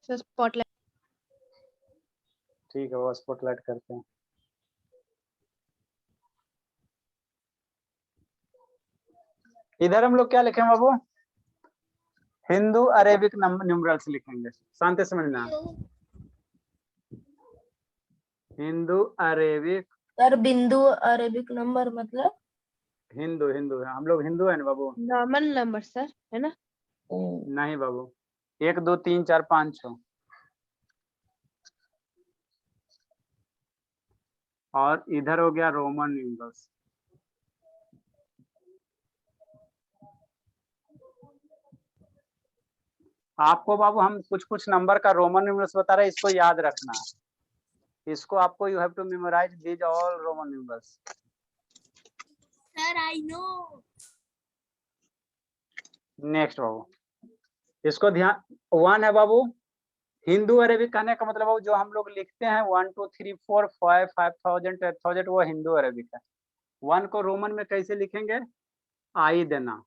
Sir spotlight. ठीक है, वो स्पॉटलाइट करते हैं। इधर हम लोग क्या लिखेंगे बाबू? हिंदू अरेबिक न्यूमरल्स लिखेंगे। शांति से समझना। हिंदू अरेबिक। सर बिंदु अरेबिक नंबर मतलब हिंदू हिंदू है, हम लोग हिंदू है ना बाबू? नॉर्मल नंबर सर, है ना? नहीं बाबू, 1 2 3 4 5 6। और इधर हो गया रोमन न्यूमरल्स। आपको बाबू हम कुछ कुछ नंबर का रोमन न्यूमरल्स बता रहे हैं, इसको याद रखना है। इसको आपको you have to memorise these all Roman numerals. Sir I know. Next बाबू, इसको ध्यान 1 है बाबू। हिंदू अरेबिक कहने का मतलब बाबू जो हम लोग लिखते हैं 1 2 3 4 5 5000 8000 वो हिंदू अरेबिक है। 1 को रोमन में कैसे लिखेंगे? आई देना।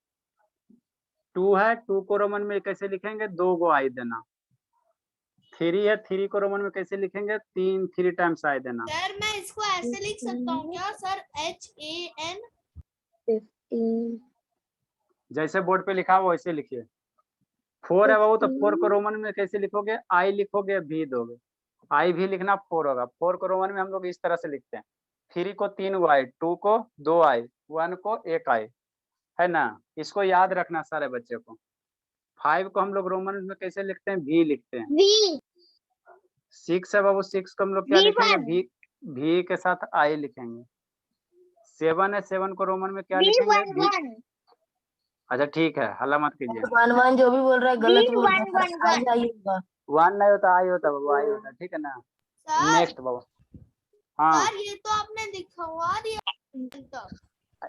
2 है, 2 को रोमन में कैसे लिखेंगे? 2 गो आई देना। 3 है, 3 को रोमन में कैसे लिखेंगे? 3 टाइम्स आई देना। सर मैं इसको ऐसे लिख सकता हूँ क्या सर? HAN 15। जैसे बोर्ड पे लिखा हो वैसे लिखिए। 4 है बाबू, तो 4 को रोमन में कैसे लिखोगे? आई लिखोगे, भी दोगे। आई भी लिखना, 4 होगा। 4 को रोमन में हम लोग इस तरह से लिखते हैं। 3 को 3 आई, 2 को 2 आई, 1 को 1 आई, है ना? इसको याद रखना सारे बच्चे को। 5 को हम लोग रोमन में कैसे लिखते हैं? भी लिखते हैं। V 6 है बाबू, 6 को हम लोग क्या लिखेंगे? भी के साथ आई लिखेंगे। 7 है, 7 को रोमन में क्या लिखेंगे? भी। अच्छा ठीक है, हल्ला मत कीजिए। 1 जो भी बोल रहा है गलत बोल रहा है। आई होगा। 1 नहीं होता, आई होता बाबू, आई होता, ठीक है ना? नेक्स्ट बाबू। हाँ सर ये तो आपने दिखवा दिया।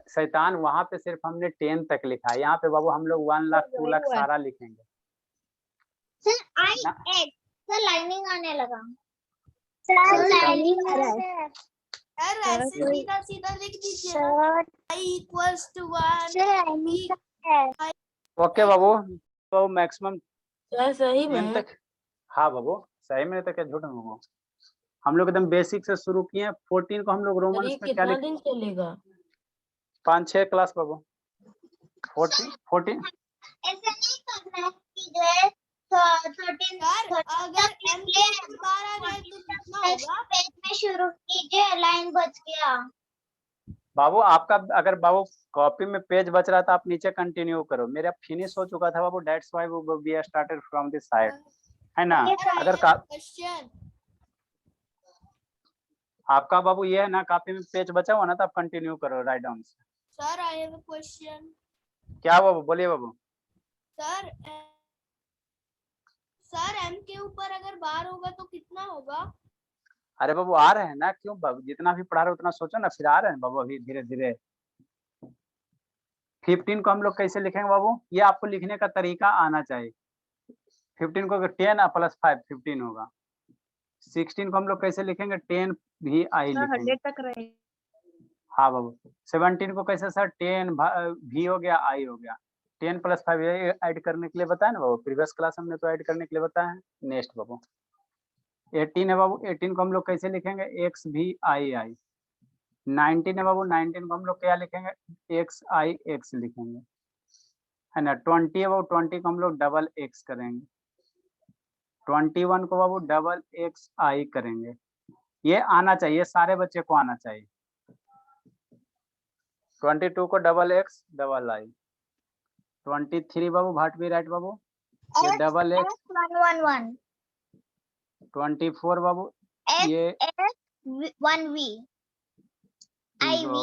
शैतान, वहां पे सिर्फ हमने 10 तक लिखा है, यहाँ पे बाबू हम लोग 1 लाख 2 लाख सारा लिखेंगे। सर आई ना? एक्स सर लाइनिंग आने लगा। सर लाइनिंग आ रहा है। सर ऐसे सीधा सीधा लिख दीजिए ना। I equals to 1। ओके बाबू, तो मैक्सिमम सही में 10 तक। हाँ बाबू, सही में तो क्या झूठ में बाबू? हम लोग एकदम बेसिक से शुरू किए। 14 को हम लोग रोमन में क्या कितना लिखे? दिन चलेगा? 5-6 क्लास बाबू। 14 ऐसा नहीं करना है कि जो है 13 अगर m के ऊपर 12 आ जाए तो कितना होगा? पेज में शुरू कीजिए, लाइन बच गया। बाबू आपका अगर बाबू कॉपी में पेज बच रहा था, आप नीचे कंटिन्यू करो। मेरा फिनिश हो चुका था बाबू, that's why we started from this side, है ना? अगर क्वेश्चन आपका बाबू ये है ना, कॉपी में पेज बचा हुआ ना, तो आप कंटिन्यू करो राइट डाउन से। Sir I have a question. क्या बाबू? बोलिए बाबू। सर सर m के ऊपर अगर बार होगा तो कितना होगा? अरे बाबू आ रहे हैं ना, क्यों बाबू? जितना भी पढ़ा रहे उतना सोचो ना, फिर आ रहे हैं बाबू अभी धीरे धीरे। 15 को हम लोग कैसे लिखेंगे बाबू? ये आपको लिखने का तरीका आना चाहिए। 15 को 10 प्लस 5 15 होगा। 16 को हम लोग कैसे लिखेंगे? 10 भी आई लिखेंगे। 100 तक रहे। हाँ बाबू। 17 को कैसे सर? 10 भी हो गया, आई हो गया। 10 प्लस 5 ऐड करने के लिए बताया ना बाबू, प्रीवियस क्लास हमने तो ऐड करने के लिए बताया है। नेक्स्ट बाबू 18 है बाबू। 18 को हम लोग कैसे लिखेंगे? एक्स भी आई आई। 19 है बाबू। 19 को हम लोग क्या लिखेंगे? एक्स आई एक्स लिखेंगे, है ना? 20 है बाबू। 20 को हम लोग डबल एक्स करेंगे। 21 को बाबू डबल एक्स आई करेंगे। ये आना चाहिए, सारे बच्चे को आना चाहिए। 22 को डबल एक्स डबल आई। 23 बाबू भाटवी राइट बाबू, ये डबल एक्स 111 24 बाबू ये x 1v iv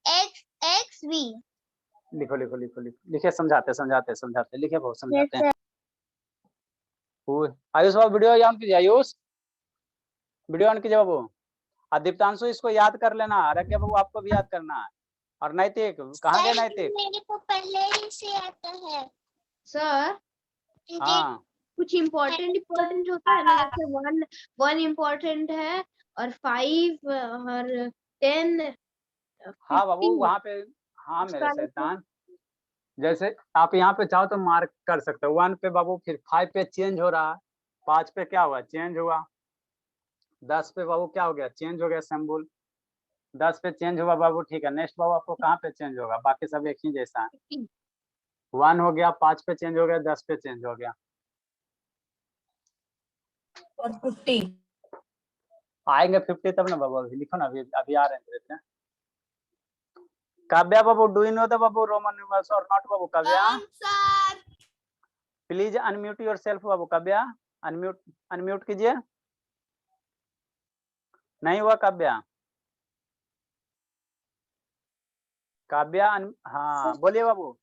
x x v। लिखो लिखो लिखो लिखो, लिखिए, समझाते समझाते समझाते लिखिए, बहुत समझाते हैं। आयुष बाबू वीडियो ऑन कीजिए, आयुष वीडियो ऑन कीजिए बाबू। और दीप्तांशु इसको याद कर लेना, रखे बाबू आपको भी याद करना है। और नैतिक कहाँ गए? नैतिक मेरे को पहले ही से आता है सर हाँ कुछ इम्पोर्टेंट होता है ना, जैसे 1 इम्पोर्टेंट है और 5 और 10। हाँ बाबू वहाँ पे। हाँ मेरे शैतान, जैसे आप यहाँ पे चाहो तो मार्क कर सकते हो 1 पे बाबू, फिर 5 पे चेंज हो रहा है, 5 पे क्या हुआ, चेंज हुआ। 10 पे बाबू क्या हो गया, चेंज हो गया सिंबल। 10 पे चेंज हुआ बाबू, ठीक है। नेक्स्ट बाबू आपको कहाँ पे चेंज होगा, बाकी सब एक ही जैसा है। 1 हो गया, 5 पे चेंज हो गया, 10 पे चेंज हो गया। और 50 आएंगे 50 तब ना बाबू, अभी लिखो ना, अभी आ रहे हैं धीरे-धीरे। काव्या बाबू, डू यू नो द बाबू रोमन न्यूमरल्स और नॉट बाबू? Kavya sir please unmute yourself बाबू। काव्या अनम्यूट कीजिए। नहीं हुआ काव्या? काव्या हाँ बोलिए बाबू।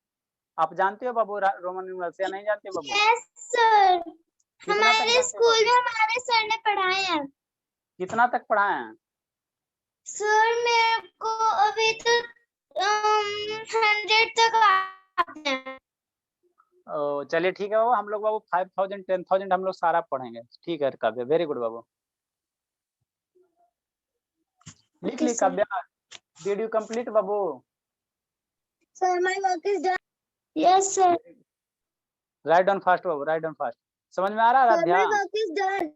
आप जानते हो बाबू रोमन न्यूमरल्स या नहीं जानते बाबू? यस सर, कितना तक हमारे जानते हो स्कूल बाबू? में हमारे सर ने पढ़ाए हैं। कितना तक पढ़ाए हैं? सर मेरे को अभी तो 100 तक आते हैं। चलिए ठीक है बाबू, हम लोग बाबू 5000 10,000 हम लोग सारा पढ़ेंगे। ठीक है काव्या, वेरी गुड बाबू। लिख ली काव्या? डिड यू कंप्लीट बाबू? Sir my work is done. Yes sir. Write down fast बाबू, राइट डाउन फास्ट। समझ में आ रहा है sir Aradhya? My work is done.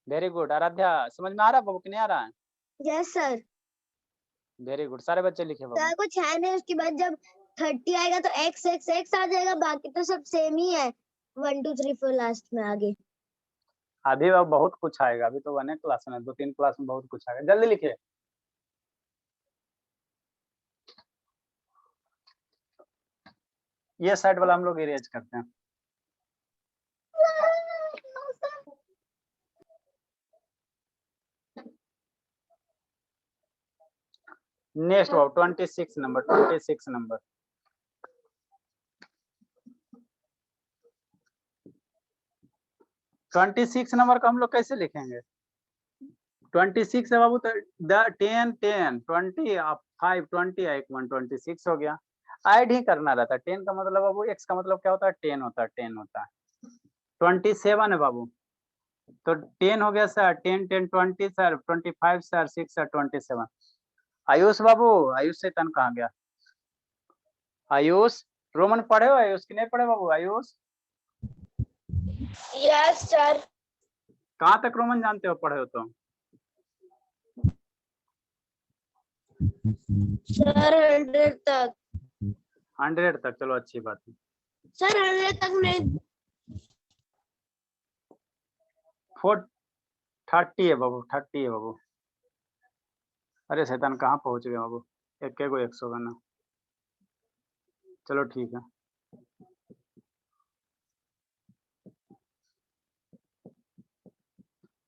Very good Aradhya, समझ में आ रहा है बाबू कि नहीं आ रहा है? Yes sir. वेरी गुड, सारे बच्चे लिखे बाबू। सर कुछ है नहीं, उसके बाद जब 30 आएगा तो x x x आ जाएगा, बाकी तो सब सेम ही है। 1 2 3 4 लास्ट में आगे। अभी बाबू बहुत कुछ आएगा, अभी तो 1 क्लास में 2-3 क्लास में बहुत कुछ आएगा, जल्दी लिखिए। ये साइड वाला हम लोग इरेज करते हैं। नेक्स्ट बाबू 26 नंबर, 26 नंबर। 26 नंबर को हम लोग कैसे लिखेंगे? 26 है बाबू, तो 10 10 20 आप 5 20 1 26 हो गया। ऐड ही करना रहता है। 10 का मतलब बाबू, x का मतलब क्या होता है, 10 होता है, 10 होता है। 27 है बाबू, तो 10 हो गया sir, 10 10 20 sir, 25 sir, 6 sir, 27। Ayush बाबू, आयुष से तन कहाँ गया? आयुष रोमन पढ़े हो? आयुष की नहीं पढ़े बाबू? Ayush yes sir. कहाँ तक रोमन जानते हो, पढ़े हो तो? सर 100 तक। 100 तक, चलो अच्छी बात है। सर 100 तक नहीं। 30 है बाबू, 30 है बाबू। अरे शैतान कहाँ पहुंच गया बाबू, एक को 100 का ना। चलो ठीक है।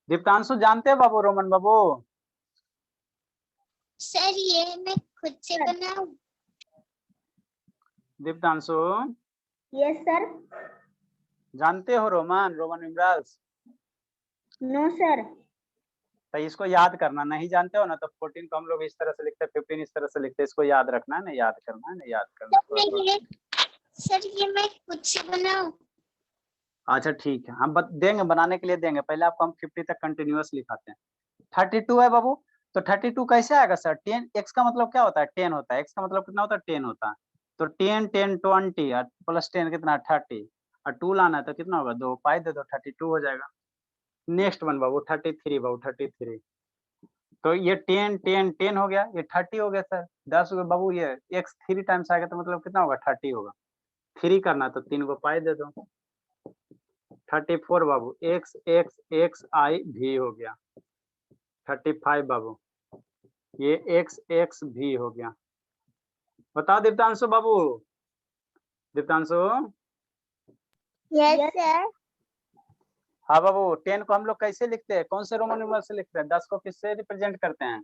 दीप्तांशु जानते हैं बाबू रोमन बाबू? सर ये मैं खुद से बनाऊं? Diptanshu yes sir. जानते हो रोमन न्यूमरल्स? No sir. तो इसको याद करना, नहीं जानते हो ना तो 14 को हम लोग इस तरह से लिखते हैं, 15 इस तरह से लिखते हैं। इसको याद रखना है ना, याद करना है ना, याद करना थोड़ा। सर ये मैं खुद से बनाऊं? अच्छा ठीक है, हम देंगे, बनाने के लिए देंगे। पहले आपको हम 50 तक कंटिन्यूअस लिखाते हैं। 32 है बाबू, तो 32 कैसे आएगा सर? 10 x का मतलब क्या होता है, 10 होता है। x का मतलब कितना होता है, 10 होता है। तो 10 10 20 और प्लस 10 कितना, 30 और 2 लाना है तो कितना होगा, 2 पाई दे दो, 32 हो जाएगा। नेक्स्ट वन बाबू 33 बाबू, 33। तो ये 10 10 10 हो गया, ये 30 हो गया सर। 10 हो गया बाबू, ये x 3 टाइम्स आएगा तो मतलब कितना होगा, 30 होगा। 3 करना तो 3 को पाई दे दो। 34 बाबू, x x x i v हो गया। 35 बाबू, ये x x v हो गया। बताओ दीप्तांशु बाबू, दीप्तांशु। Yes sir. हाँ बाबू, 10 को हम लोग कैसे लिखते हैं, कौन से रोमन न्यूमरल से लिखते हैं? 10 को किससे रिप्रेजेंट करते हैं?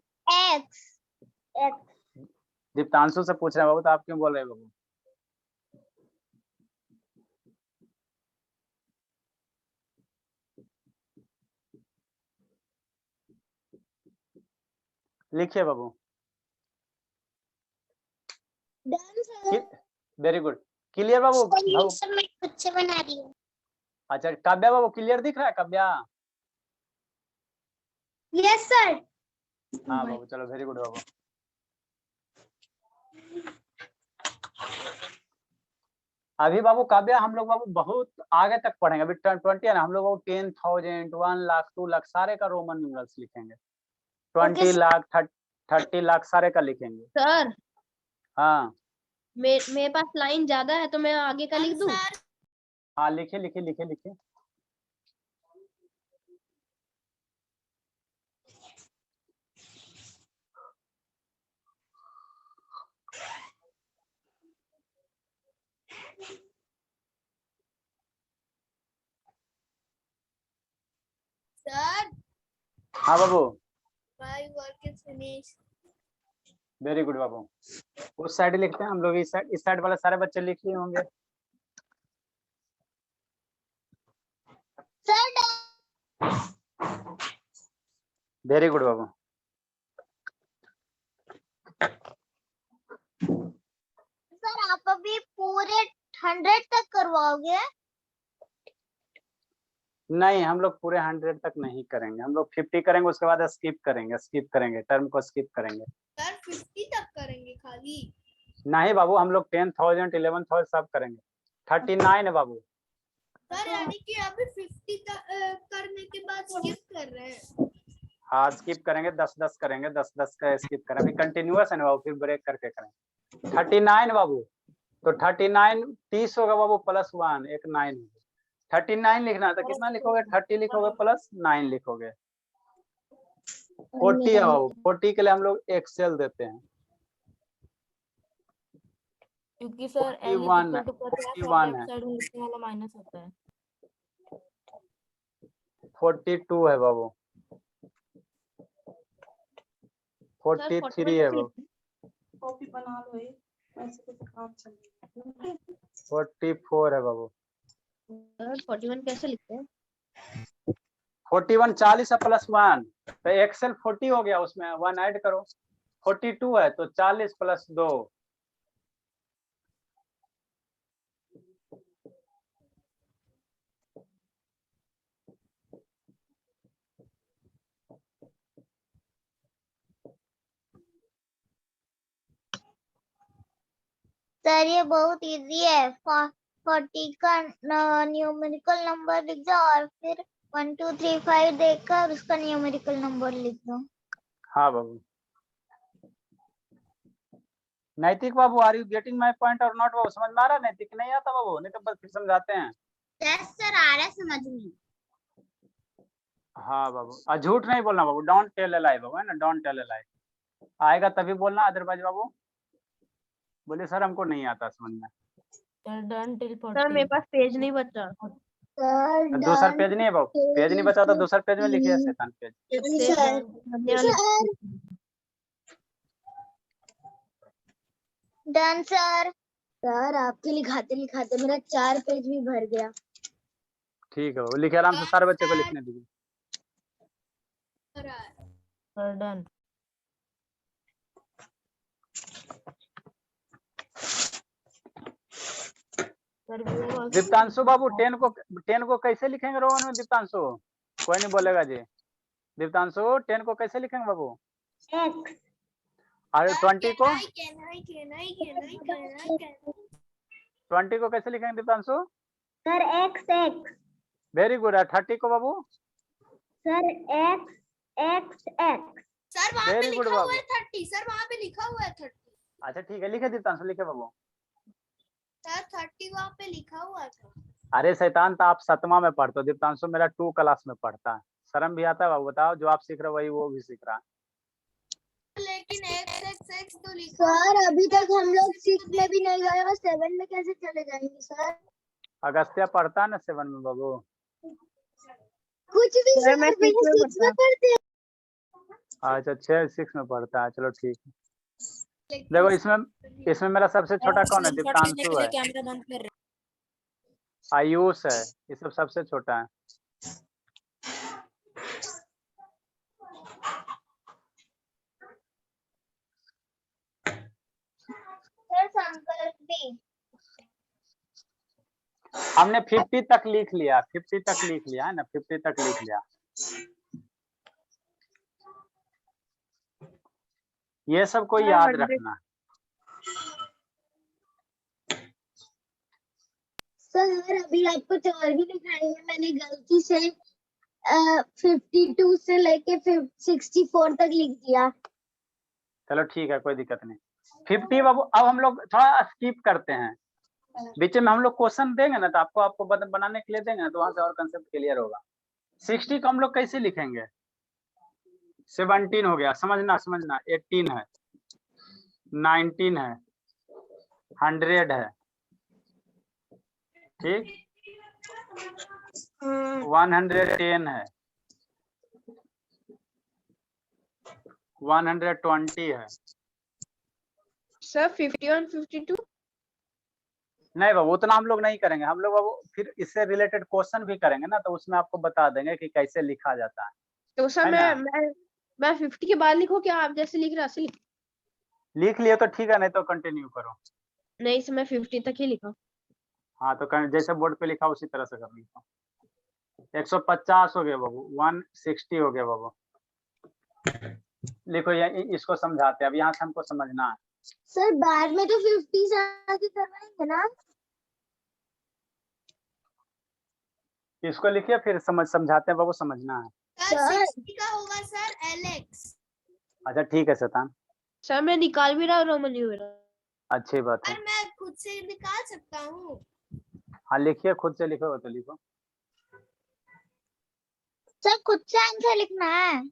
एक्स। एक्स। दीप्तांशु से पूछ रहे हैं बाबू, तो आप क्यों बोल रहे हैं बाबू? लिखिए बाबू। Done sir. Very good, clear बाबू? ये सब मैं खुद से बना रही हूँ। अच्छा काव्या बाबू, क्लियर दिख रहा है काव्या? Yes sir. हाँ बाबू, चलो वेरी गुड बाबू। अभी बाबू काव्या हम लोग बाबू बहुत आगे तक पढ़ेंगे। अभी 20 है ना, हम लोग बाबू 10,000, 1 लाख, 2 लाख सारे का रोमन न्यूमरल्स लिखेंगे। 20 लाख, 30 लाख सारे का लिखेंगे। सर हाँ मेरे पास लाइन ज्यादा है तो मैं आगे का लिख दूं। हाँ, लिखे लिखे लिखे लिखे। सर हाँ बाबू, my work is finished. Very good बाबू। उस साइड लिखते हैं हम लोग, इस साइड वाले सारे बच्चे लिख लिए होंगे। वेरी गुड बाबू। सर आप अभी पूरे 100 तक करवाओगे? नहीं, हम लोग पूरे 100 तक नहीं करेंगे, हम लोग 50 करेंगे, उसके बाद स्किप करेंगे, टर्म को स्किप करेंगे। सर 50 तक करेंगे खाली? नहीं बाबू, हम लोग 10,000, 11,000 सब करेंगे। 39 है बाबू। सर यानी कि अभी 50 तक करने के बाद स्किप कर रहे हैं? हाँ स्किप करेंगे, 10-10 करेंगे, 10-10 का स्किप करें। अभी कंटिन्यूअस है ना बाबू, फिर ब्रेक करके करेंगे। 39 बाबू, तो 39 30 होगा बाबू, +1 एक 9। 39 लिखना है तो कितना लिखोगे? 30 लिखोगे प्लस 9 लिखोगे। 40 है बाबू, 40 के लिए हम लोग एक्सेल देते हैं। क्योंकि sir L 41 equal to 50 41 left है। साइड में लिखने वाला माइनस होता है। 42 है बाबू। 43 है बाबू। कॉपी बना लो, वैसे तो काम चल रहा है। 44 है बाबू। सर 41 कैसे लिखते हैं? 41 40 है +1, तो एक्सेल 40 हो गया, उसमें 1 ऐड करो। 42 है तो 40 + 2। सर ये बहुत इजी है। 40 का न्यूमेरिकल नंबर लिख दो और फिर 1 2 3 5 देकर उसका न्यूमेरिकल नंबर लिख दो। हाँ बाबू। नैतिक बाबू, are you getting my point or not बाबू? समझ में आ रहा है? नैतिक नहीं आता बाबू? नहीं तो बस फिर समझाते हैं। यस सर, आ रहा है समझ में। हाँ बाबू, और झूठ नहीं बोलना बाबू, डोंट टेल अ लाई बाबू, है ना, डोंट टेल अ लाई। आएगा तभी बोलना, अदरवाइज बाबू बोले सर हमको नहीं आता समझ में। सर डन टिल सर मेरे 40। पास पेज नहीं बचा। सर दूसरा पेज नहीं है बाबू, पेज नहीं बचा तो दूसरा पेज में लिखिए शैतान पेज। Done sir. सर आपके लिखाते लिखाते मेरा 4 पेज भी भर गया। ठीक है बाबू, लिखे आराम से, सारे बच्चे को लिखने दीजिए। Sir done. सर दीप्तांशु बाबू 10 को कैसे लिखेंगे रोहन में? दीप्तांशु कोई नहीं बोलेगा जी। दीप्तांशु 10 को कैसे लिखेंगे बाबू? एक्स। और 20 को? Can 20 को कैसे लिखेंगे Diptanshu? Sir X X. Very good. 30 को बाबू? Sir X X X. Sir वहाँ पे वेरी गुड लिखा हुआ बाबू। है 30। सर वहाँ पे लिखा हुआ है 30। अच्छा ठीक है, लिखे दीप्तांशु, लिखे बाबू। सर 30 वहाँ पे लिखा हुआ था। अरे शैतान, तो आप 7वां में पढ़ते हो, दीप्तांशु मेरा 2 क्लास में पढ़ता है। शर्म भी आता है बाबू? बताओ, जो आप सीख रहे हो वही वो भी सीख रहा है। लेकिन x तो लिखा सर अभी तक हम लोग 6 में भी नहीं गए और 7 में कैसे चले जाएंगे सर? अगस्त्या पढ़ता है ना 7 में बाबू। कुछ भी सर, सर मैं भैया 6 में 6 में पढ़ते हैं। अच्छा 6 में पढ़ता है, चलो ठीक है। देखो इसमें मेरा सबसे छोटा कौन है? दीप्तांशु है, कैमरा बंद कर रहे। आयुष है, ये सब सबसे छोटा है। सर संकल्प भी। हमने 50 तक लिख लिया, 50 तक लिख लिया है ना, 50 तक लिख लिया। ये सब को याद रखना। सर अभी आपको तो और भी दिखाएंगे, मैंने गलती से 52 से लेके 64 तक लिख दिया। चलो ठीक है, कोई दिक्कत नहीं। 50 बाबू अब हम लोग थोड़ा स्किप करते हैं, बीच में हम लोग क्वेश्चन देंगे ना तो आपको बनाने के लिए देंगे ना, तो वहां से और कंसेप्ट क्लियर होगा। 60 को हम लोग कैसे लिखेंगे? 17 हो गया, समझना 18 है, 19 है, 100 है, ठीक, 110 है, 120 है। सर 51 52 नहीं बाबू उतना हम लोग नहीं करेंगे, हम लोग बाबू फिर इससे रिलेटेड क्वेश्चन भी करेंगे ना, तो उसमें आपको बता देंगे कि कैसे लिखा जाता है। तो सर है मैं 50 के बाद लिखूं क्या आप जैसे लिख रहे हैं ऐसे लिख लिए तो ठीक है, नहीं तो कंटिन्यू करो। नहीं सर मैं 50 तक ही लिखा। हाँ तो जैसे बोर्ड पे लिखा उसी तरह से कर लिखो। 150 हो गया बाबू, 160 हो गया बाबू। लिखो ये इसको समझाते हैं, अब यहाँ से हमको समझना है। सर बाद में तो 50 से आगे करवाएंगे ना? इसको लिखिए फिर समझाते हैं बाबू, समझना है। सर 60 का होगा सर एलेक्स। अच्छा ठीक है शैतान, सर मैं निकाल भी रहा हूँ रोमन न्यूमेरल। अच्छी बात है। सर मैं खुद से निकाल सकता हूँ। हाँ लिखिए, खुद से लिखो तो लिखो। सर खुद से आंसर लिखना है।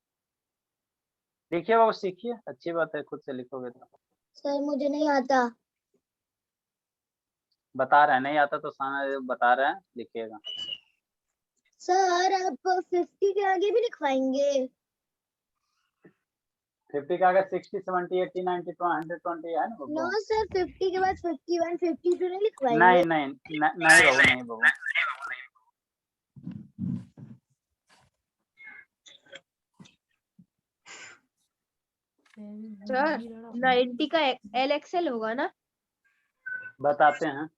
लिखिए बाबू, सीखिए, अच्छी बात है, खुद से लिखोगे तो। सर मुझे नहीं आता। बता रहे हैं नहीं आता तो साना बता रहे हैं, लिखिएगा। सर आप 50 के आगे भी लिखवाएंगे? 50 का अगर 60 70 80 90 120 है ना बाबू? नो सर 50 के बाद 51 52 नहीं लिखवाएंगे? नहीं बाबू, नहीं बाबू। सर 90 का LXL होगा ना? बताते हैं।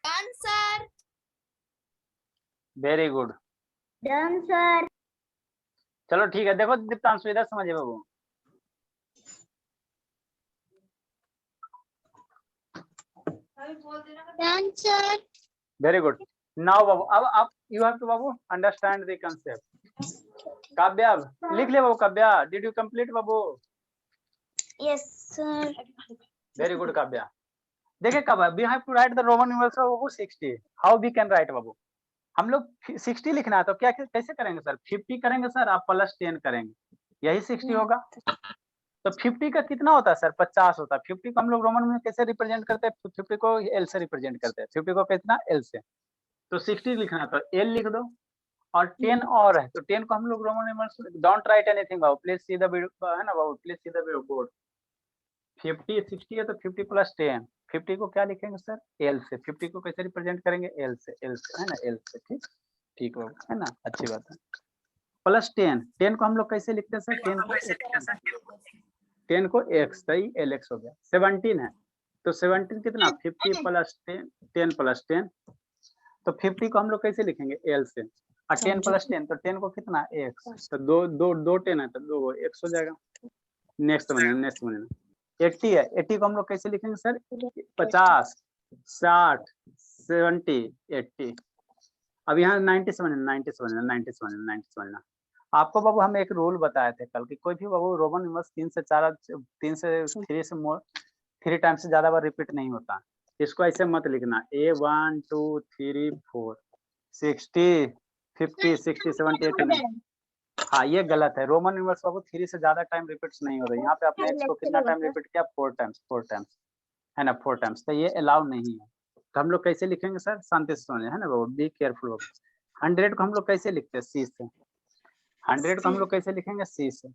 Done sir. Very good. Done sir. चलो ठीक है, देखो दीप्तांशु इधर समझिए बाबू। Done sir. Very good. Now बाबू अब आप यू हैव टू बाबू अंडरस्टैंड द कंसेप्ट। काव्या लिख ले बाबू, काव्या डिड यू कंप्लीट बाबू? Yes sir. Very good Kavya. देखिए Kavya, we have to write the Roman numerals बाबू 60। हाउ वी कैन राइट बाबू? हम लोग 60 लिखना है तो क्या कैसे करेंगे सर? 50 करेंगे सर, आप प्लस 10 करेंगे, यही 60 होगा। तो 50 का कितना होता है सर? 50 होता है। 50 को हम लोग रोमन में कैसे रिप्रेजेंट करते हैं? 50 को एल से रिप्रेजेंट करते हैं। 50 को कितना? एल से। तो 60 लिखना है तो एल लिख दो, और 10 और है तो 10 को हम लोग Roman numerals, don't write anything Babu, please see the video, है ना बाबू, प्लीज सी द बोर्ड। 50 60 है तो 50 प्लस 10, 50 को क्या लिखेंगे सर? एल से। 50 को कैसे रिप्रेजेंट करेंगे? एल से, है ना, एल से। ठीक ठीक बाबू, है ना, अच्छी बात है। प्लस 10 को हम लोग कैसे लिखते हैं सर? 10 को एक्स, सही, एल एक्स हो गया। 17 है तो 17 कितना? 50 प्लस 10, 10 प्लस 10। तो 50 को हम लोग कैसे लिखेंगे? एल से, और 10 प्लस 10 तो 10 को कितना? एक्स, तो दो 10 है तो 2 एक्स हो जाएगा। नेक्स्ट बनेगा 80 है, 80 को हम लोग कैसे लिखेंगे सर? 50 60 70 80। अब यहाँ 90 समझना। आपको बाबू हम एक रूल बताए थे कल कि कोई भी बाबू रोमन न्यूमरल्स 3 से 3 टाइम्स से ज्यादा बार रिपीट नहीं होता। इसको ऐसे मत लिखना A 1 2 3 4 60 50 60 70 80। हाँ ये गलत है, रोमन न्यूमरल्स बाबू 3 से ज्यादा टाइम रिपीट नहीं हो रही। यहाँ पे आपने इसको कितना टाइम रिपीट किया? 4 टाइम्स, है ना, 4 टाइम्स। तो ये अलाउ नहीं है। तो हम लोग कैसे लिखेंगे सर? शांति से सुनिए, है ना बाबू, बी केयरफुल बाबू। 100 को हम लोग कैसे लिखते हैं? सी से। 100 को हम लोग कैसे लिखेंगे? सी से।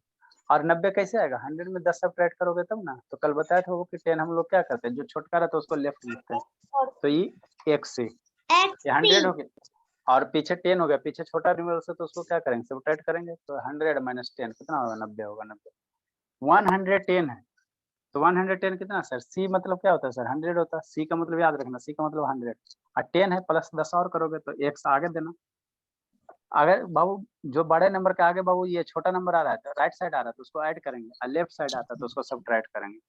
और 90 कैसे आएगा? 100 में 10 सब्ट्रैक्ट करोगे तब ना। तो कल बताया था वो कि 10 हम लोग क्या करते हैं, जो छोटका रहता है उसको लेफ्ट लिखते हैं, तो ये एक्स से 100 हो गया, और पीछे 10 हो गया, पीछे छोटा न्यूमरल से, तो उसको क्या करेंगे? सब्ट्रैक्ट करेंगे। तो 100 माइनस 10 कितना होगा? 90 होगा। 90 110 है तो 110 कितना सर? सी मतलब क्या होता है सर? 100 होता है। सी का मतलब याद रखना, सी का मतलब 100, और 10 है प्लस 10 और करोगे तो एक्स आगे देना। अगर बाबू जो बड़े नंबर के आगे बाबू ये छोटा नंबर आ रहा है तो राइट साइड आ रहा है तो उसको ऐड करेंगे, और लेफ्ट साइड आता है तो उसको सब्ट्रैक्ट करेंगे।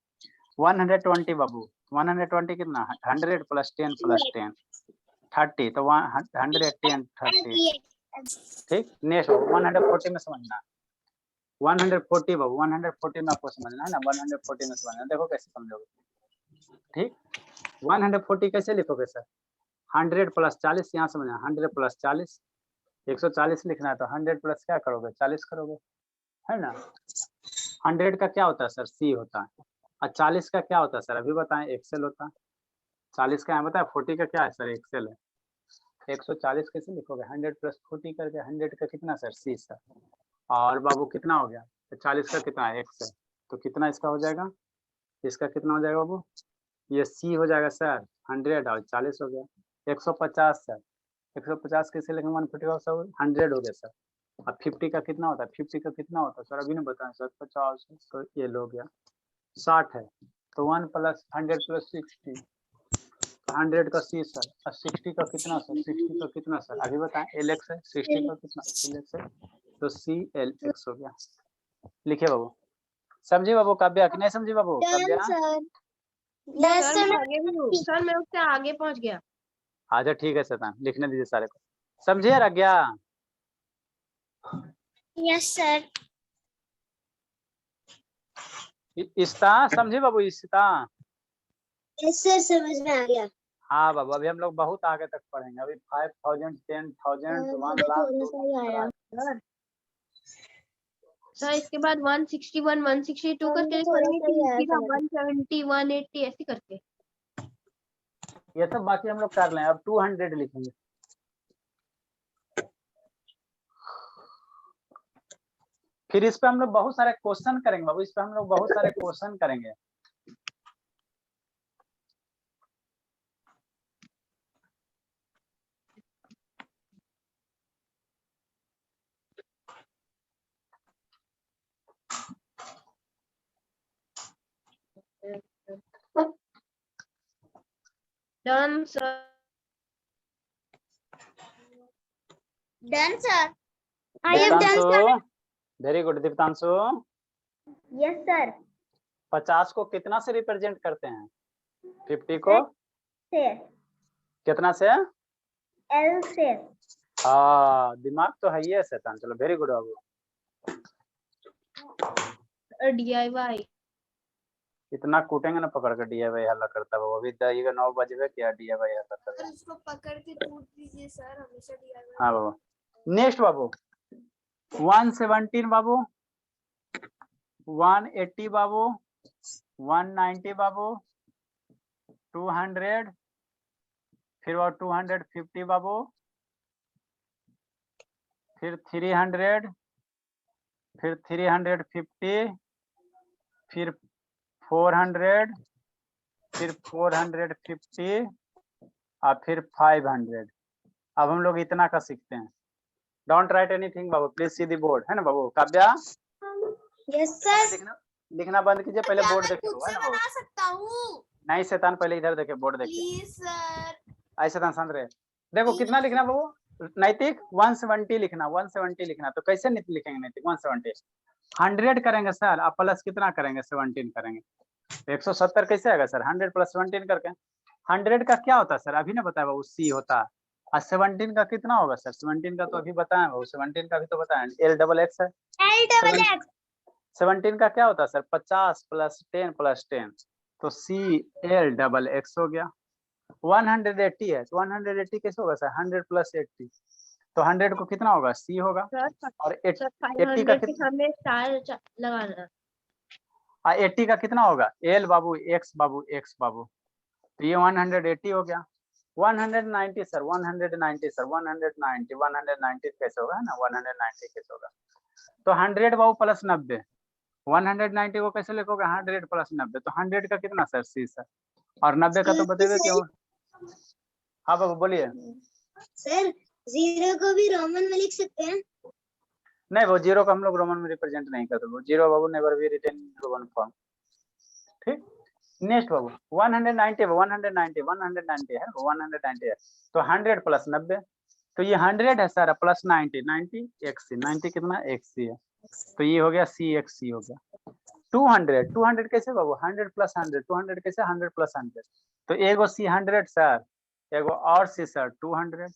120 बाबू, 120 कितना, 100 प्लस 10 प्लस 10 30, तो 180 and 30। ठीक, नेक्स्ट 140 में समझना, 140 बाबू, 140 में आपको समझना है ना, 140 में समझना। देखो कैसे समझोगे। ठीक, 140 कैसे लिखोगे सर, 100 प्लस 40, यहाँ समझना, 100 प्लस 40, 140 लिखना है तो 100 प्लस क्या करोगे, 40 करोगे, है ना। 100 का क्या होता है सर, सी होता है, और 40 का क्या होता है सर, अभी बताएं, एक्सेल होता है। 40 का है बताया, 40 का क्या है सर, एक्सेल है। 140 कैसे लिखोगे, 100 प्लस 40 करके, 100 का कितना सर, सी सर। और बाबू कितना हो गया, तो 40 का कितना है, एक्सेल, तो कितना इसका हो जाएगा, इसका कितना हो जाएगा बाबू, ये सी हो जाएगा सर 100 और 40 हो गया 150 सर। 150 कैसे लिखेंगे, 140 सर 100 हो गया सर। अब 50 का कितना होता है, 50 का कितना होता है सर, अभी नहीं बताएं सर, 50, तो ये लो गया 60 है, तो 1 प्लस 100 प्लस 60, 100 का सी सर, और 60 का कितना सर, 60 का कितना सर, अभी बताएं, LX है, 60 का कितना LX है, तो CLX हो गया। लिखिए बाबू, समझे बाबू काव्या कि नहीं समझे बाबू काव्या। सर मैं आगे भी हूँ सर, मैं उससे आगे पहुंच गया। अच्छा ठीक है शैतान, लिखने दीजिए सारे को, समझे आज्ञा। Yes sir. इस्ता समझे बाबू, इस्ता। यस सर, समझ में आ गया। हाँ बाबू, अभी हम लोग बहुत आगे तक पढ़ेंगे, अभी 5000 10,000 1 लाख 2 लाख। सर इसके बाद 161 162 करके लिखेंगे कि सीधा 170 180 ऐसे करके। ये सब बाकी हम लोग कर लें, अब 200 लिखेंगे। फिर इस पे हम लोग बहुत सारे क्वेश्चन करेंगे बाबू, इस पे हम लोग बहुत सारे क्वेश्चन करेंगे। Done sir. Done sir. I am done sir. Diptanshu, very good Diptanshu. Yes sir. 50 को कितना से रिप्रेजेंट करते हैं, 50 को से कितना से, एल से। हाँ दिमाग तो है ही है शैतान, चलो वेरी गुड बाबू। DIY इतना कूटेंगे ना पकड़ कर, DIY हल्ला करता है बाबू, अभी 9 बजे क्या DIY हल्ला करता है। उसको पकड़ के कूट दीजिए सर, हमेशा DIY। हाँ बाबू, नेक्स्ट बाबू 117 बाबू, 180 बाबू, 190 बाबू, 200, फिर वो 250 बाबू, फिर 300, फिर 350, फिर 400, फिर 450 और फिर 500। अब हम लोग इतना का सीखते हैं। Don't write anything Babu, please see the board, है ना बाबू काव्या। Yes sir. लिखना बंद कीजिए, पहले क्या बोर्ड मैं देखिए, खुद है से ना बाबू। बना सकता हूँ? नहीं शैतान, पहले इधर देखिए, बोर्ड देखिए, प्लीज सर। ऐसे शैतान शांत रहे। देखो कितना लिखना बाबू, नैतिक 170 लिखना, 170 लिखना, तो कैसे लिखेंगे नैतिक 170, 100 करेंगे सर, अब प्लस कितना करेंगे, 17 करेंगे, 170 कैसे आएगा सर, 100 प्लस 17 करके। 100 का क्या होता है सर, अभी ना बताया बाबू, सी होता है। और 17 का कितना होगा सर, 17 का तो अभी बताएं बाबू, 17 का भी तो बताएं, LXX है। LXX 17 का क्या होता है सर, 50 प्लस 10 प्लस 10, तो CLXX हो गया। 180 है, तो 180 कैसे होगा सर, 100 प्लस 80, तो 100 को कितना होगा, सी होगा। और 80 का 500 के सामने स्टार लगाना। 80 का कितना होगा, L बाबू X बाबू X बाबू, तो ये 180 हो गया। 190 सर, 190 सर, 190 कैसे होगा, है ना, 190 कैसे होगा, तो 100 बाबू प्लस 90, 190 को कैसे लिखोगे, 100 प्लस 90, तो 100 का कितना सर, सी सर, और 90 का तो बताइए क्यों। हाँ बाबू बोलिए। सर, 0 को भी रोमन में लिख सकते हैं? नहीं वो 0 को हम लोग रोमन में रिप्रेजेंट नहीं करते, वो 0 बाबू never be written in Roman form. ठीक, नेक्स्ट बाबू 190 है, 190 है, 190 है, तो 100 प्लस 90, तो ये 100 है सर, प्लस 90, 90 XC, 90 कितना XC है, तो ये हो गया CXC हो गया। 200 कैसे बाबू, 100 प्लस 100, 200 कैसे, 100 प्लस 100, तो एगो C 100 सर, एगो और C सर 200,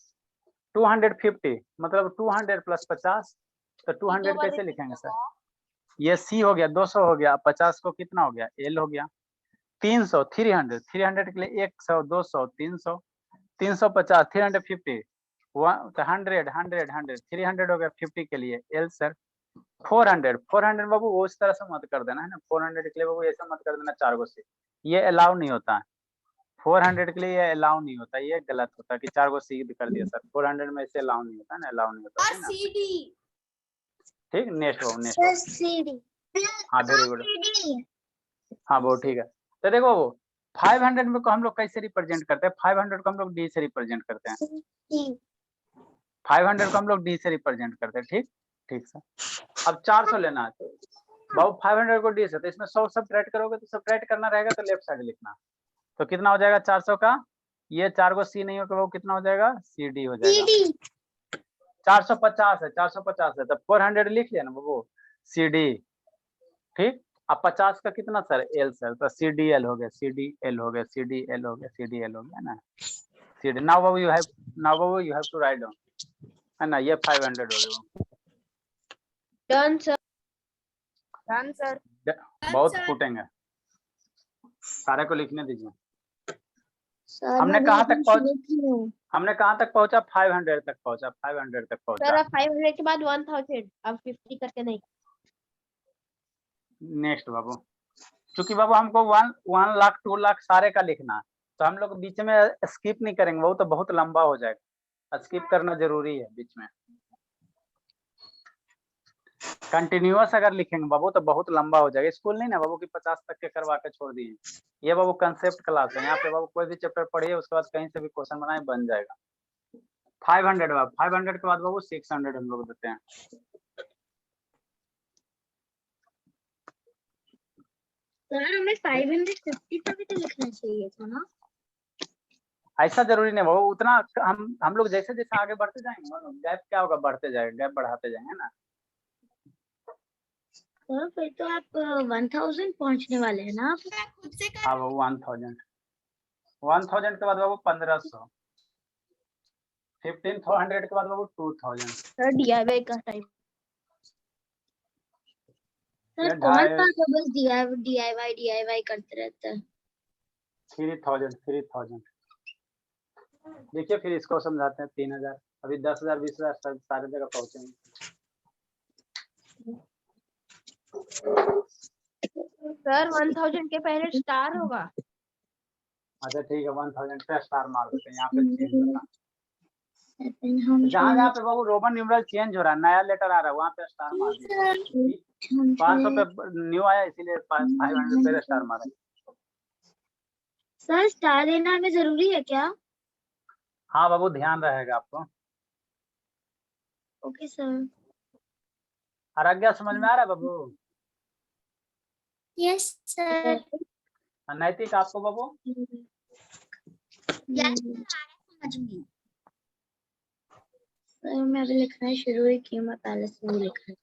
250 मतलब 200 प्लस 50, तो 200 कैसे लिखेंगे सर, ये C हो गया, 200 हो गया, 50 को कितना हो गया, L हो गया, 300, 300, 300 के लिए 100, 200, 300, 350, 350, 100, 100, 100, 300 हो गया 50 के लिए L सर, 400, 400 बाबू वो इस तरह से मत कर देना है ना, 400 के लिए बाबू ऐसा मत कर देना 4 गो से, ये अलाउ नहीं होता है, 400 के लिए ये अलाउ नहीं होता, ये गलत होता है कि 4 गो सी कर दिया सर, 400 में ऐसे अलाउ नहीं होता है ना, अलाउ नहीं होता है ना। CD ठीक, नेक्स्ट बाबू, नेक्स्ट सर CD हाँ वेरी गुड, CD हाँ वो ठीक है। तो देखो वो 500 में को हम लोग कैसे रिप्रेजेंट करते हैं, 500 को हम लोग D से रिप्रेजेंट करते हैं, C 500 को हम लोग D से रिप्रेजेंट करते हैं, ठीक ठीक सर। अब 400 लेना है, तो बाबू 500 को D से, तो इसमें 100 सब्ट्रैक्ट करोगे, तो सब्ट्रैक्ट करना रहेगा तो लेफ्ट साइड लिखना, तो कितना हो जाएगा 400 का, ये 4 को C नहीं होगा वो कितना हो जाएगा, CD हो जाएगा, CD 450 है, 450 है, तो 400 लिख लिया ना बाबू, CD ठीक। अब 50 का कितना सर, L सर, तो CDL हो गया, CDL हो गया, CDL हो गया, CDL हो गया ना, CD। नाउ बाबू you have to write down, है ना, ये 500 हो गया, डन सर। Done sir. बहुत फूटेंगे, सारे को लिखने दीजिए। सर हमने मैं कहाँ अभी तक पहुंच, लिखी हूँ। हमने कहाँ तक पहुंचा, 500 तक पहुंचा, 500 तक सर पहुंचा। अब 500 के बाद 1000, अब 50 करके नहीं। नेक्स्ट बाबू, क्योंकि बाबू हमको 1 लाख 2 लाख सारे का लिखना है, तो हम लोग बीच में स्किप नहीं करेंगे, वो तो बहुत लंबा हो जाएगा, स्किप करना जरूरी है बीच में। कंटिन्यूअस अगर लिखेंगे बाबू तो बहुत लंबा हो जाएगा, स्कूल नहीं ना बाबू कि 50 तक के करवा के छोड़ दिए, ये बाबू कंसेप्ट क्लास है, यहाँ पे बाबू कोई भी चैप्टर पढ़िए उसके बाद कहीं से भी क्वेश्चन बनाए बन जाएगा। 500 बाबू, 500 के बाद बाबू 600 हम लोग देते हैं। सर हमें 550 का भी तो लिखना चाहिए था ना। ऐसा जरूरी नहीं बाबू, उतना हम लोग जैसे जैसे आगे बढ़ते जाएंगे, गैप क्या होगा, बढ़ते जाएगा, गैप बढ़ाते जाएंगे ना। सर फिर तो आप 1000 पहुंचने वाले हैं ना आप। मैं खुद से कर हाँ बाबू 1000 के बाद बाबू 1500, 1500 के बाद बाबू 2000। सर DIY का टाइम। सर कौन सा तो बस DIY करते रहता है। 3000 देखिए, फिर इसको समझाते हैं 3000, अभी 10,000 20,000 सब सारे जगह पहुंचेंगे। सर 1000 के पहले स्टार होगा। अच्छा ठीक है, 1000 पे स्टार मार देते हैं, यहाँ पे चेंज होगा, हम जहाँ जहाँ पे बाबू रोमन न्यूमरल चेंज हो रहा है, नया लेटर आ रहा है, वहाँ पे स्टार मार दीजिए। 500 पे न्यू आया इसीलिए 500 पे स्टार मारा। सर स्टार देना हमें जरूरी है क्या? हाँ बाबू ध्यान रहेगा आपको। Okay sir. आज्ञा समझ में आ रहा है बाबू? Yes sir. नैतिक आपको बाबू? समझूंगी सर, मैं अभी लिखना शुरू ही की, मैं पहले से नहीं लिख रही।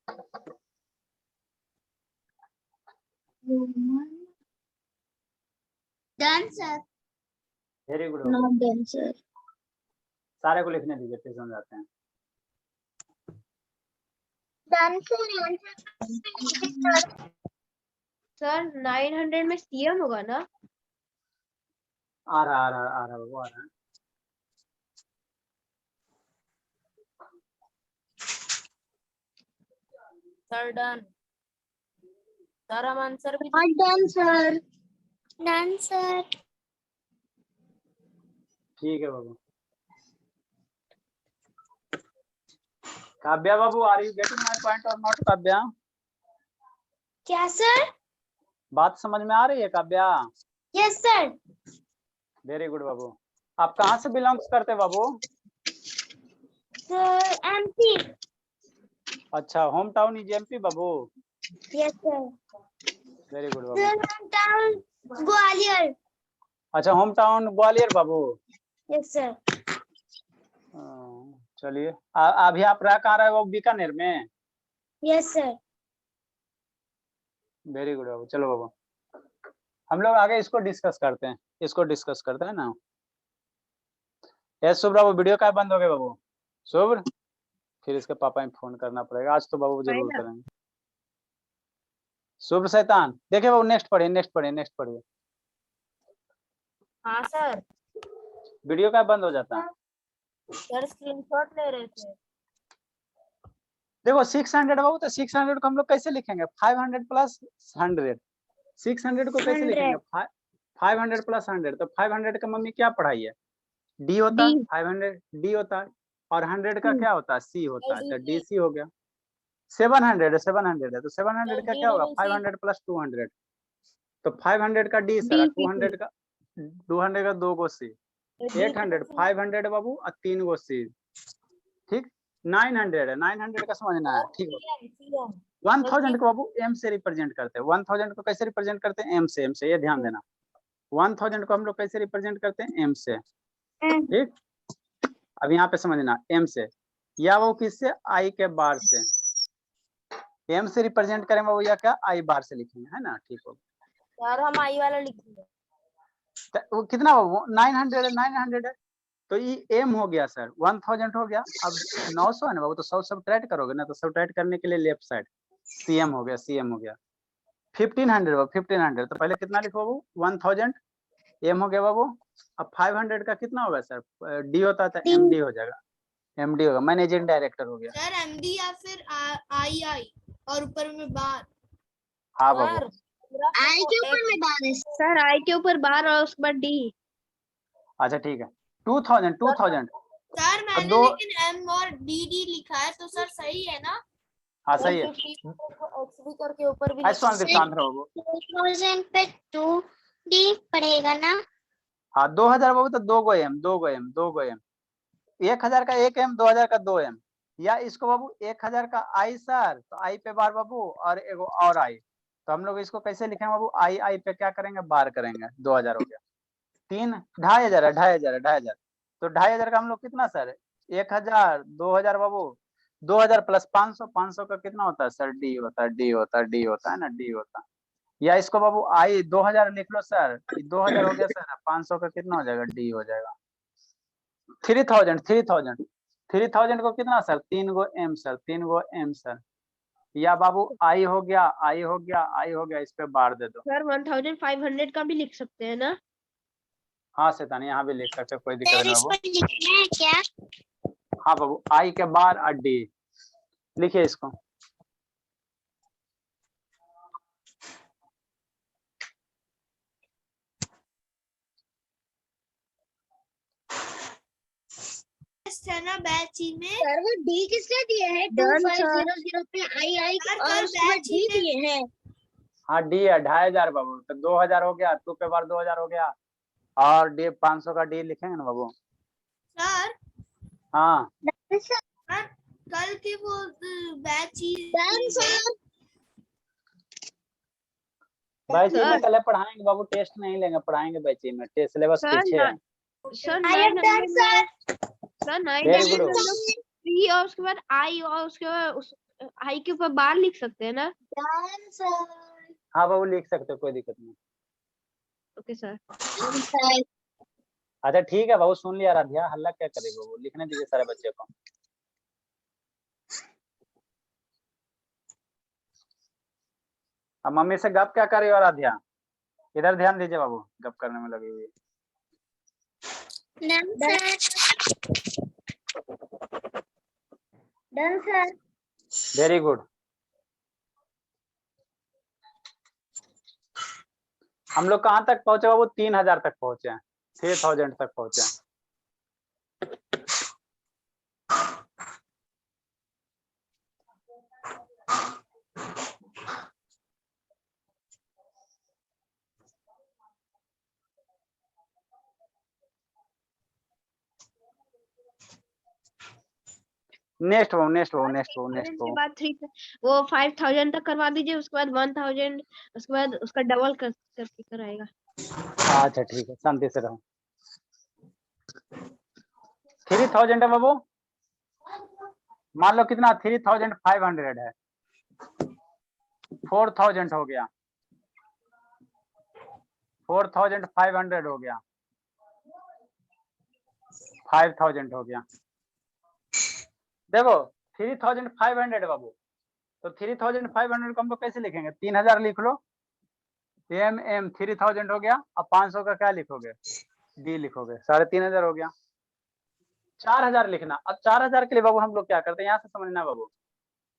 Done sir. Very good. Not done sir. सारे को लिखने दीजिए, फिर समझाते हैं। Done sir. सर 900 में CM होगा ना? आ रहा बाबू, आ रहा है। Sir done. सर हम आंसर भी डन सर। Done sir. ठीक है बाबू। काव्या बाबू, are you getting my point or not Kavya? क्या सर? बात समझ में आ रही है काव्या? Yes sir. वेरी गुड बाबू। आप कहाँ से बिलोंग्स करते बाबू? Sir MP। अच्छा, होम टाउन इज MP बाबू? Yes sir. वेरी गुड बाबू। Sir home town Gwalior. अच्छा, होम टाउन ग्वालियर बाबू? Yes sir. चलिए अभी आप रह कहाँ रहे हो? बीकानेर में? Yes sir. वेरी गुड बाबू। चलो बाबू हम लोग आगे इसको डिस्कस करते हैं, ना। यस शुभ्र बाबू, वीडियो का बंद हो गया बाबू। शुभ्र, फिर इसके पापा में फोन करना पड़ेगा, आज तो बाबू जरूर करेंगे। शुभ्र शैतान, देखिए बाबू नेक्स्ट पढ़िए। हाँ सर। वीडियो का बंद हो जाता है। सर स्क्रीनशॉट ले रहे थे। देखो 600 बाबू, तो 600 को हम लोग कैसे लिखेंगे? 500 प्लस 100। 600 को कैसे लिखेंगे? 500 प्लस 100। तो 500 का मम्मी क्या पढ़ाई है? डी होता है। 500 डी होता है, और 100 का क्या होता है? सी होता है। तो डी सी हो गया। 700 है, तो 700 का क्या होगा? 500 प्लस 200। तो 500 का डी सर, 200 का 2 गो सी, 800 500 बाबू और 3 गो सी। ठीक, 900 है, 900 का समझना है। ठीक है, 1000 को बाबू एम से रिप्रेजेंट करते हैं। 1000 को कैसे रिप्रेजेंट करते हैं? एम से। ये ध्यान देना, 1000 को हम लोग कैसे रिप्रेजेंट करते हैं? एम से। ठीक, अब यहाँ पे समझना, एम से, या वो किससे? आई के बार से। एम से रिप्रेजेंट करेंगे बाबू, या क्या? आई बार से लिखेंगे, है ना। ठीक हो, यार हम आई वाला लिखेंगे। वो कितना बाबू? 900 है। तो ये एम हो गया सर, 1000 हो गया। अब 900 है ना बाबू, तो 100 सब्ट्रैक्ट करोगे ना, तो सब्ट्रैक्ट करने के लिए लेफ्ट साइड सीएम हो गया। 1500 बाबू, 1500। तो पहले कितना लिखो बाबू? 1000 एम हो गया बाबू। अब 500 का कितना होगा सर? डी होता था, एमडी हो जाएगा। एमडी होगा, मैनेजिंग डायरेक्टर हो गया सर एमडी या फिर आई और ऊपर में बार। हाँ बाबू, आई के ऊपर में बार है सर, आई के ऊपर बार और उसके बाद डी। अच्छा ठीक है। 2000 सर मैंने दो- लेकिन एम और डी लिखा है, तो सर सही है ना? हाँ सही है। एक्सवी करके ऊपर भी शांत रहो बाबू। 2000 पे 2D पड़ेगा ना? हाँ 2000 बाबू, तो 2 गो एम। 1000 का 1 एम, 2000 का 2 एम। या इसको बाबू 1000 का आई सर, तो आई पे बार बाबू, और एगो और आई। तो हम लोग इसको कैसे लिखेंगे बाबू? आई पे क्या करेंगे? बार करेंगे। 2000 हो गया। 2500 है, 2500। तो 2500 का हम लोग कितना सर? 1000, 2000 बाबू, 2000 प्लस 500, 500 का कितना होता है सर? डी होता है ना, डी होता है। या इसको बाबू आई 2000 लिख लो सर, 2000 हो गया सर, 500 का कितना हो जाएगा? डी हो जाएगा। 3000 को कितना सर? 3 गो एम सर। या बाबू आई हो गया, इस पे बार दे दो। सर 1500 का भी लिख सकते हैं ना? हाँ शैतान, यहाँ भी लिख सकते, कोई दिक्कत नहीं इस बाबू। पर लिखना है क्या? हाँ बाबू, आई के बार और डी लिखिए इसको। है ना बैच में। सर वो डी किसने दिए हैं? Done, 2500 पे आई सर, और कल उसके बाद बैच डी में- दिए हैं। हाँ डी है 2500 बाबू, तो 2000 हो गया, 2 पे बार 2000 हो गया, और डी 500 का डी लिखेंगे ना बाबू। सर हाँ कल के वो बैच डन सर। बैची में कल पढ़ाएंगे बाबू, टेस्ट नहीं लेंगे, पढ़ाएंगे बैची में। टेस्ट सिलेबस सर, पीछे है। Sir I am done sir. Sir Very good. 900 D और उसके बाद आई और उसके बाद उस आई के ऊपर बार लिख सकते हैं ना? Done sir. हाँ बाबू लिख सकते हो, कोई दिक्कत नहीं। Okay sir. अच्छा ठीक है बाबू, सुन लिया राधिया, हल्ला क्या करेगा वो, लिखने दीजिए सारे बच्चे को। अब मम्मी से गप क्या कर रही हो राधिया? इधर ध्यान दीजिए बाबू, गप करने में लगी हुई है। Done sir. Very good. हम लोग कहाँ तक पहुंचे बाबू? 3000 तक पहुंचे हैं, 3000 तक पहुंचे हैं। नेक्स्ट के बाद 3 वो 5000 तक करवा दीजिए, उसके बाद 1000, उसके बाद उसका डबल करके कराएगा। अच्छा ठीक है, शांति से रहो। 3000 है बाबू, मान लो कितना 3500 है, 4000 हो गया, 4500 हो गया, 5000 हो गया। देखो 3500 बाबू, तो 3500 को हम लोग कैसे लिखेंगे, 3000 लिख लो, एम 3000 हो गया। अब 500 का क्या लिखोगे, डी लिखोगे, 3500 हो गया। 4000 लिखना। अब 4000 के लिए बाबू हम लोग क्या करते हैं, यहाँ से समझना बाबू,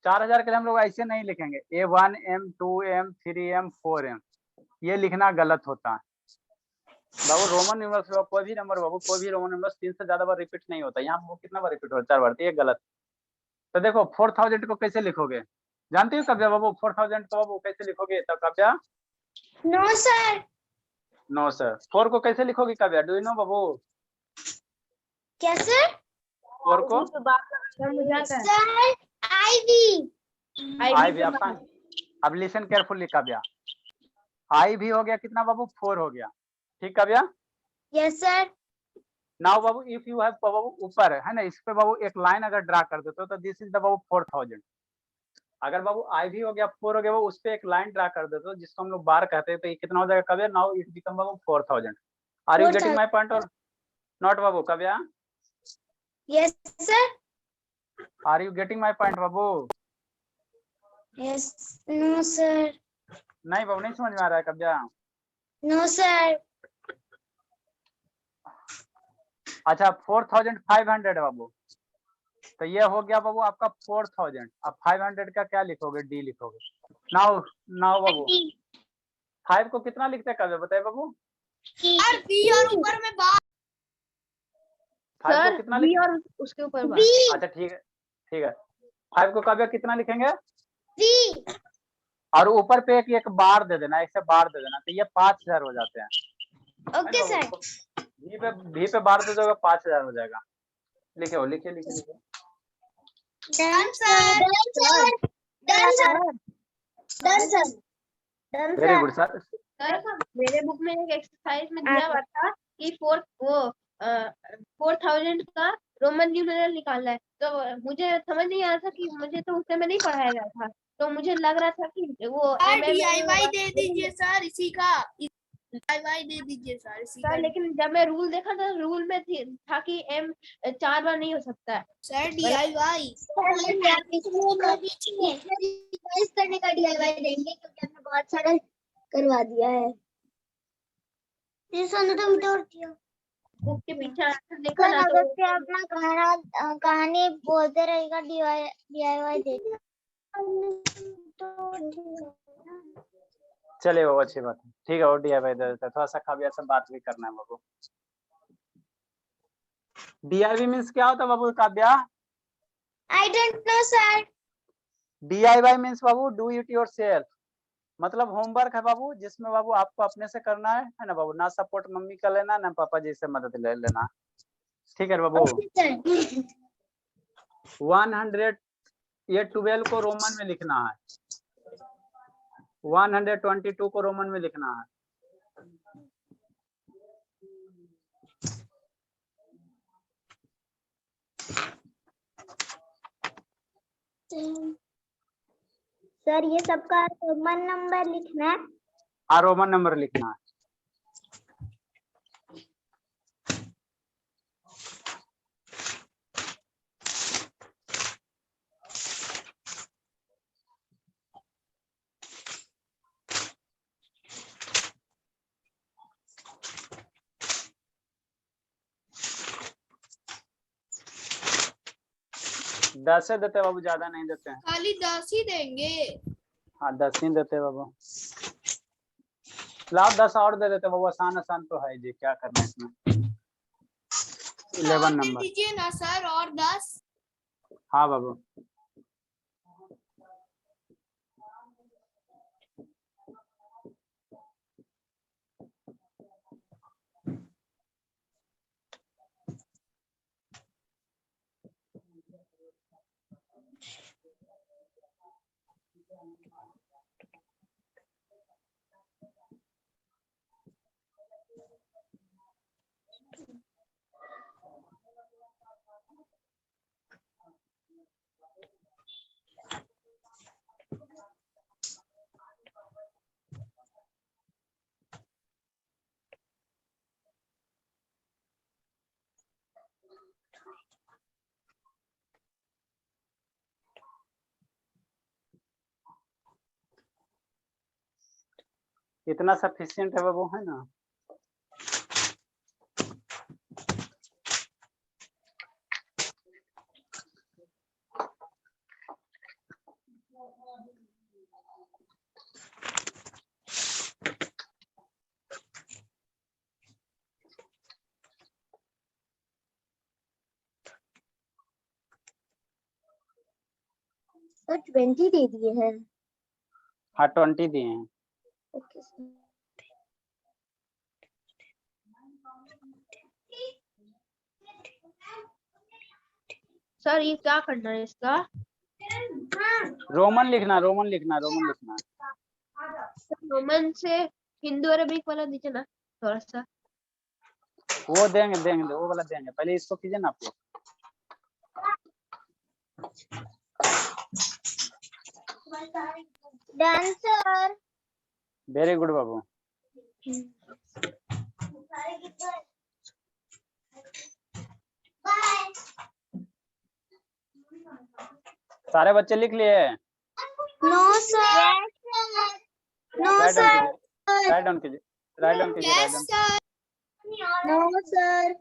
4000 के लिए हम लोग ऐसे नहीं लिखेंगे A1 M2 M3 M4 M, ये लिखना गलत होता है बाबू। रोमन न्यूमरल्स कोई भी नंबर बाबू, कोई भी रोमन न्यूमरल्स 3 से ज्यादा बार रिपीट नहीं होता, यहाँ वो कितना बार रिपीट होता है, 4 बार, तो ये गलत। तो देखो 4000 को कैसे लिखोगे, जानते हो कव्या बाबू 4000 को बाबू कैसे लिखोगे, तो Kavya no sir. No sir. 4 को कैसे लिखोगे कव्या, डू यू नो बाबू, क्या सर? 4 को सर आईवी। आई भी आपका। अब लिसन केयरफुली कव्या, आई भी हो गया कितना बाबू, 4 हो गया, ठीक कव्या। Yes sir. नाउ बाबू इफ यू हैव बाबू ऊपर है ना, इस पे बाबू एक लाइन अगर ड्रा कर देते हो तो दिस इज द बाबू 4000। अगर बाबू आई भी हो गया 4 हो गया, वो उस पे एक लाइन ड्रा कर देते हो जिसको हम लोग बार कहते हैं, तो ये कितना हो जाएगा कव्या, नाउ इट बिकम बाबू 4000। Are you getting my point or not बाबू Kavya, yes sir. Are you getting my point बाबू। यस। No sir. नहीं बाबू नहीं समझ में आ रहा है कव्या। No sir. अच्छा 4500 बाबू, तो ये हो गया बाबू आपका 4000। अब 500 का क्या लिखोगे, डी लिखोगे। नाउ नाउ बाबू 5 को कितना लिखते हैं कव्या, बताइए बाबू। और बी और ऊपर में बार 5 को कितना बी लिख, और उसके ऊपर बार। अच्छा ठीक है ठीक है। 5 को कव्या कितना लिखेंगे, बी। और ऊपर पे एक बार दे देना, ऐसे बार दे देना, तो ये 5000 हो जाते हैं। Okay sir. भी पे बार दे दोगे 5000 हो जाएगा। लिखे हो, लिखे लिखे लिखे। Done sir. Done sir. Done sir. Done very sir. Good sir. Sir मेरे बुक में एक एक्सरसाइज में दिया हुआ था कि 4000 का रोमन न्यूमरल निकालना है, तो मुझे समझ नहीं आ रहा था कि मुझे तो उस समय नहीं पढ़ाया गया था, तो मुझे लग रहा था कि वो DIY दे दीजिए सर इसी का, DIY दे दीजिए सर इसी का। लेकिन जब मैं रूल देखा था, रूल में था कि M 4 बार नहीं हो सकता है। सर DIY रिवाइज करने का DIY देंगे क्योंकि हमने बहुत सारा करवा दिया है। ये सोनू तो मिटा और दिया। बुक के पीछे आंसर देखा ना, अगर तो से अपना कहानी बोलते रहेगा DIY देगा। चलिए वो अच्छी बात है, ठीक है वो DIY दे देता है, थोड़ा सा काव्या से बात भी करना है बाबू। DIY मीन्स क्या होता है बाबू Kavya, I don't know sir. DIY means बाबू डू इट योरसेल्फ, मतलब होमवर्क है बाबू जिसमें बाबू आपको अपने से करना है ना बाबू, ना सपोर्ट मम्मी का लेना ना पापा जी से मदद ले लेना, ठीक है बाबू। 100 ये 12 को रोमन में लिखना है, 122 को रोमन में लिखना है। सर ये सबका रोमन नंबर लिखना है। हाँ रोमन नंबर लिखना है। दस ही देते बाबू, ज्यादा नहीं देते हैं। खाली 10 ही देंगे। हाँ 10 ही देते बाबू, लाओ 10 और दे देते बाबू, आसान आसान तो है जी, क्या करना है इसमें। 11 और दे नंबर। दीजिए ना सर, और 10। हाँ बाबू। इतना सफिशिएंट है वो, है ना? तो 20 दे दिए हैं। हाँ 20 दिए हैं। Okay sir. सर ये क्या करना है इसका? रोमन लिखना, रोमन लिखना, रोमन लिखना। रोमन से हिंदू अरबिक वाला दीजिए ना थोड़ा सा। वो देंगे देंगे, वो वाला देंगे, पहले इसको कीजिए ना आप लोग। Done sir. वेरी गुड बाबू। बाय। सारे बच्चे लिख लिए? No sir. No write down sir. कीजिए, राइट डाउन कीजिए, राइट डाउन कीजिए, write yes down. Sir. No sir.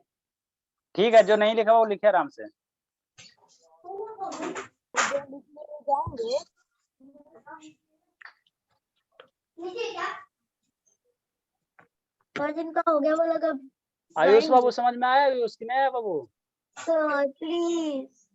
ठीक है, जो नहीं लिखा वो लिखे आराम से। और जिनका हो गया वो लोग अब आयुष बाबू समझ में आया? आयुष की नहीं आया बाबू? Sir please.